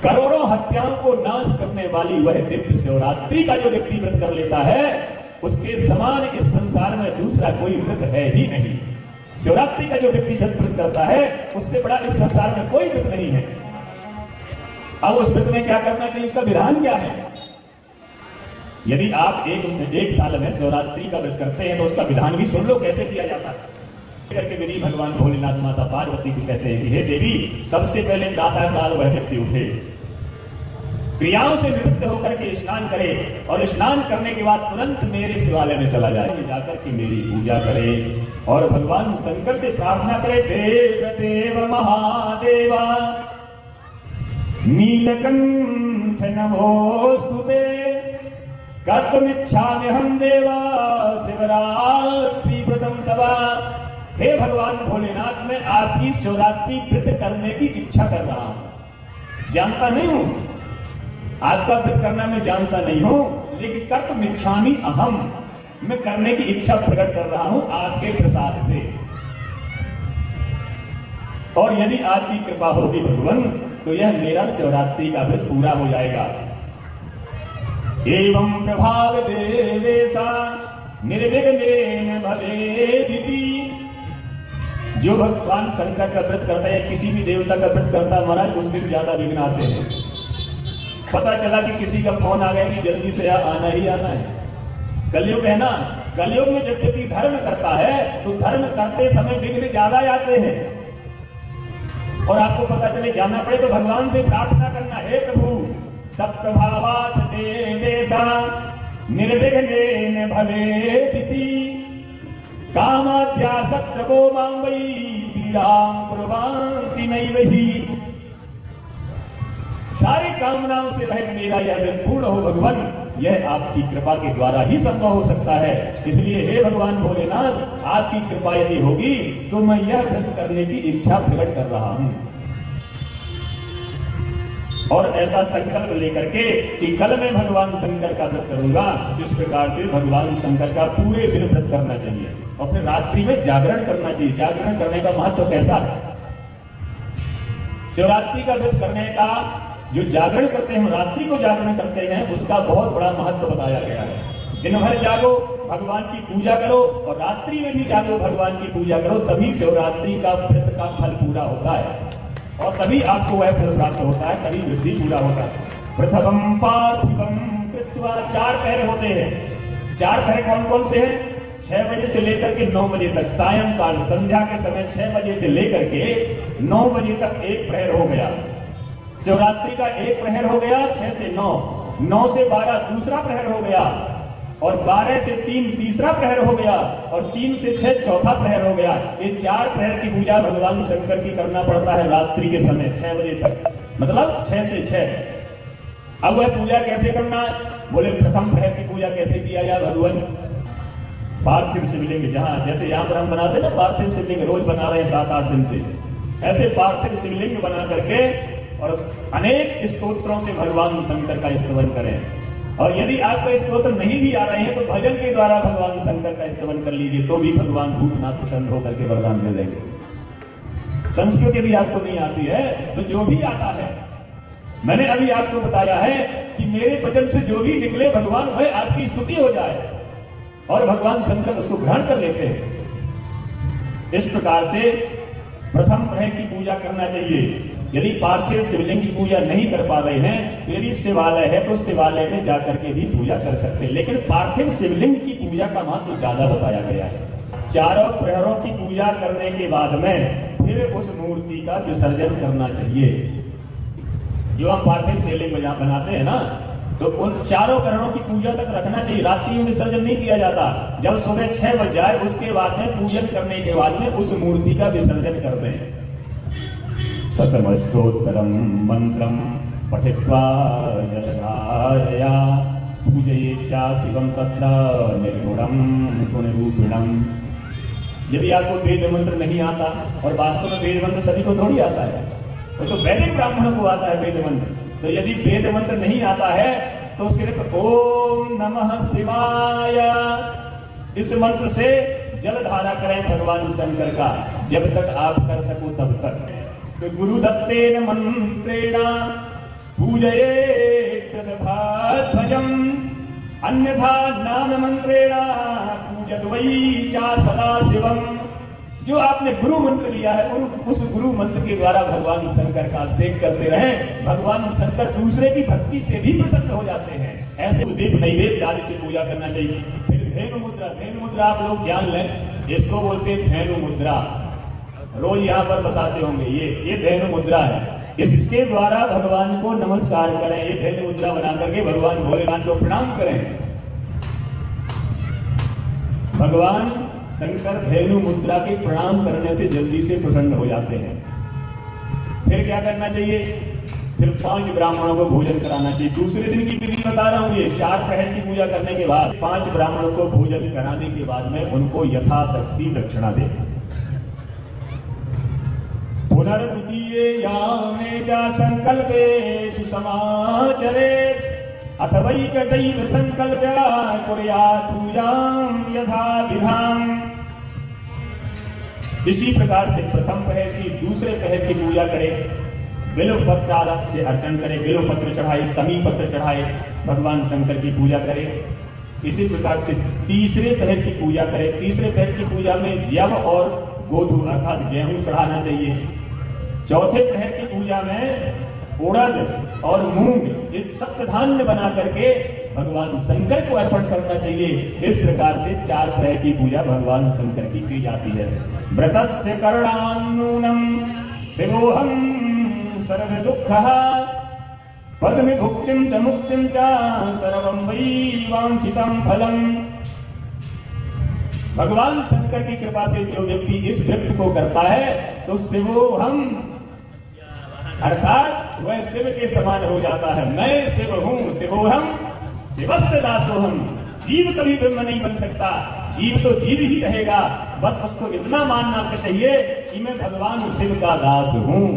करोड़ों हत्याओं को नाश करने वाली वह दिव्य शिवरात्रि का जो व्यक्ति व्रत कर लेता है, उसके समान इस संसार में दूसरा कोई व्रत है ही नहीं। शिवरात्रि का जो व्यक्ति व्रत करता है, उससे बड़ा इस संसार में कोई व्रत नहीं है। अब उस व्रत में क्या करना चाहिए, उसका विधान क्या है? यदि आप एक साल में शिवरात्रि का व्रत करते हैं तो उसका विधान भी सुन लो कैसे किया जाता है। करके विधि भगवान भोलेनाथ माता पार्वती को कहते हैं कि हे देवी, सबसे पहले प्रातः काल वह व्यक्ति उठे, क्रियाओं से निवृत्त होकर के स्नान करे और स्नान करने के बाद तुरंत मेरे शिवालय में चला जाए, जाकर के मेरी पूजा करे और भगवान शंकर से प्रार्थना करे, देव देव महादेवा नीलकंठ नमोस्तुते कर्तुमिच्छामि हम देवा शिवरात्रि व्रतम तवा। हे भगवान भोलेनाथ, मैं आपकी शिवरात्रि व्रत करने की इच्छा कर रहा हूं। जानता नहीं हूं, आपका व्रत करना मैं जानता नहीं हूं, लेकिन कर्तुमिच्छामि अहम, मैं करने की इच्छा प्रकट कर रहा हूं आपके प्रसाद से। और यदि आपकी कृपा होगी भगवान, तो यह मेरा शिवरात्रि का व्रत पूरा हो जाएगा। एवं प्रभाव देवेशा निर्विघ्नेन भवेदिति। जो भगवान शंकर का व्रत करता है, किसी भी देवता का व्रत करता है महाराज, उस दिन ज्यादा विघ्न आते हैं। पता चला कि किसी का फोन आ गया कि जल्दी से आना ही आना है। कलयुग है ना, कलयुग में जब व्यक्ति धर्म करता है तो धर्म करते समय विघ्न ज्यादा आते हैं। और आपको पता चले जाना पड़े तो भगवान से प्रार्थना करना, हे प्रभु तब प्रभावास देवेशा निर्विघ्नेन भवेदिति कामाद्यासत्रको मां वै पीडां कुर्वान्ति नैव हि। सारी कामनाओं से रहित मेरा यह व्रत पूर्ण हो भगवान, यह आपकी कृपा के द्वारा ही संभव हो सकता है। इसलिए हे भगवान भोलेनाथ, आपकी कृपा यदि होगी तो मैं यह व्रत करने की इच्छा प्रकट कर रहा हूं। और ऐसा संकल्प लेकर के कि कल मैं भगवान शंकर का व्रत करूंगा, इस प्रकार से भगवान शंकर का पूरे दिन व्रत करना चाहिए और फिर रात्रि में जागरण करना चाहिए। जागरण करने का महत्व कैसा है? शिवरात्रि का व्रत करने का जो जागरण करते हैं, रात्रि को जागरण करते हैं, उसका बहुत बड़ा महत्व बताया गया है। दिन भर जागो, भगवान की पूजा करो और रात्रि में भी जागो, भगवान की पूजा करो, तभी शिवरात्रि का व्रत का फल पूरा होता है और तभी आपको वह फल प्राप्त होता है, तभी वृद्धि पूरा होता है। प्रथमं पार्थिवं कृत्वा, 4 पहर होते हैं। 4 पहर कौन कौन से हैं? 6 बजे से लेकर के 9 बजे तक, सायंकाल संध्या के समय 6 बजे से लेकर के 9 बजे तक एक प्रहर हो गया। शिवरात्रि का एक प्रहर हो गया 6 से 9, 9 से 12 दूसरा प्रहर हो गया और 12 से 3 तीसरा प्रहर हो गया और 3 से 6 चौथा प्रहर हो गया। ये 4 प्रहर की पूजा भगवान शंकर की करना पड़ता है रात्रि के समय 6 बजे तक, मतलब 6 से 6। अब वह पूजा कैसे करना है? बोले प्रथम प्रहर की पूजा कैसे किया जाए भगवान? पार्थिव शिवलिंग, जहां जैसे यहाँ पर हम बनाते हैं ना पार्थिव शिवलिंग, रोज बना रहे हैं 7-8 दिन से, ऐसे पार्थिव शिवलिंग बना करके और अनेक स्तोत्रों से भगवान शंकर का स्तवन करें। और यदि आपका स्तोत्र नहीं भी आ रहे हैं तो भजन के द्वारा भगवान शंकर का स्तवन कर लीजिए, तो भी भगवान भूतनाथ प्रसन्न होकर के वरदान दे देंगे। संस्कृत यदि आपको नहीं आती है तो जो भी आता है, मैंने अभी आपको बताया है कि मेरे वचन से जो भी निकले भगवान वह आपकी स्तुति हो जाए और भगवान शंकर उसको ग्रहण कर लेते हैं। इस प्रकार से प्रथम प्रहर की पूजा करना चाहिए। यदि पार्थिव शिवलिंग की पूजा नहीं कर पा रहे हैं, यदि शिवालय है तो शिवालय में जाकर के भी पूजा कर सकते हैं, लेकिन पार्थिव शिवलिंग की पूजा का महत्व ज्यादा बताया गया है। 4 प्रहरों की पूजा करने के बाद में फिर उस मूर्ति का विसर्जन करना चाहिए। जो हम पार्थिव शिवलिंग बनाते हैं ना, तो उन 4 प्रहरों की पूजा तक रखना चाहिए। रात्रि में विसर्जन नहीं किया जाता। जब सुबह 6 बज जाए उसके बाद में पूजन करने के बाद में उस मूर्ति का विसर्जन कर दें। शतमष्टोत्तरं मंत्रं पठित्वा जलधारया पूजयेच्चा शिवं तत्र निर्गुणं गुणरूपिणं। यदि आपको वेद मंत्र नहीं आता, और वास्तव में वेद मंत्र सभी को थोड़ी आता है, वो तो वैदिक ब्राह्मणों को आता है वेद मंत्र। तो यदि वेद मंत्र नहीं आता है तो सिर्फ ओम नमः शिवाय इस मंत्र से जल धारा करें भगवान शंकर का, जब तक आप कर सको तब तक। तो गुरु दत्तेन मंत्रेण पूजयेत् ध्वजम् अन्यथा नाम मंत्रेण पूजत वै चा सदा शिवम्। जो आपने गुरु मंत्र लिया है उस गुरु मंत्र के द्वारा भगवान शंकर का अभिषेक करते रहे, भगवान शंकर दूसरे की भक्ति से भी प्रसन्न हो जाते हैं। ऐसे दीप नैवेद्य आदि से पूजा करना चाहिए। फिर धेनु मुद्रा, धेनु मुद्रा आप लोग ज्ञान लें, इसको बोलते हैं धेनु मुद्रा, रोज यहाँ पर बताते होंगे। ये धेनु मुद्रा है, इसके द्वारा भगवान को नमस्कार करें। ये धेनु मुद्रा बना करके भगवान भोलेनाथ को प्रणाम करें। भगवान शंकर धेनु मुद्रा के प्रणाम करने से जल्दी से प्रसन्न हो जाते हैं। फिर क्या करना चाहिए? फिर 5 ब्राह्मणों को भोजन कराना चाहिए। दूसरे दिन की विधि बता रहा हूं, ये 4 पहर की पूजा करने के बाद 5 ब्राह्मणों को भोजन कराने के बाद में उनको यथाशक्ति दक्षिणा दे। पुनर्द्वितीये च संकल्पे सुसमाचरेत् अथवैकदैव संकल्प्य कुर्यात् पूजां यथा विधाम्। इसी प्रकार से प्रथम पहर की, दूसरे पहर की पूजा करे, बिल्व पत्र आदि से अर्चन करे, बिल्व पत्र चढ़ाए, समी पत्र चढ़ाए, भगवान शंकर की पूजा करे। इसी प्रकार से तीसरे पहर की पूजा करे। तीसरे पहर की पूजा में जव और गोधु अर्थात गेहूं चढ़ाना चाहिए। चौथे पहर की पूजा में उड़द और मूंग एक सप्तधान्य बना करके भगवान शंकर को अर्पण करना चाहिए। इस प्रकार से 4 पहर की पूजा भगवान शंकर की जाती है। व्रतस्य करणान्नूनम शिवोहम सर्व दुःखः पद्म भुक्तिं च मुक्तिं च सर्वं वै वांछितं फलम्। भगवान शंकर की कृपा से जो व्यक्ति इस व्रत को करता है तो शिवोहम अर्थात वह शिव के समान हो जाता है। मैं शिव हूं, शिवोहम शिवस्य दासोहम। जीव कभी ब्रह्म नहीं बन सकता, जीव तो जीव ही रहेगा। बस उसको इतना मानना चाहिए कि मैं भगवान शिव का दास हूं।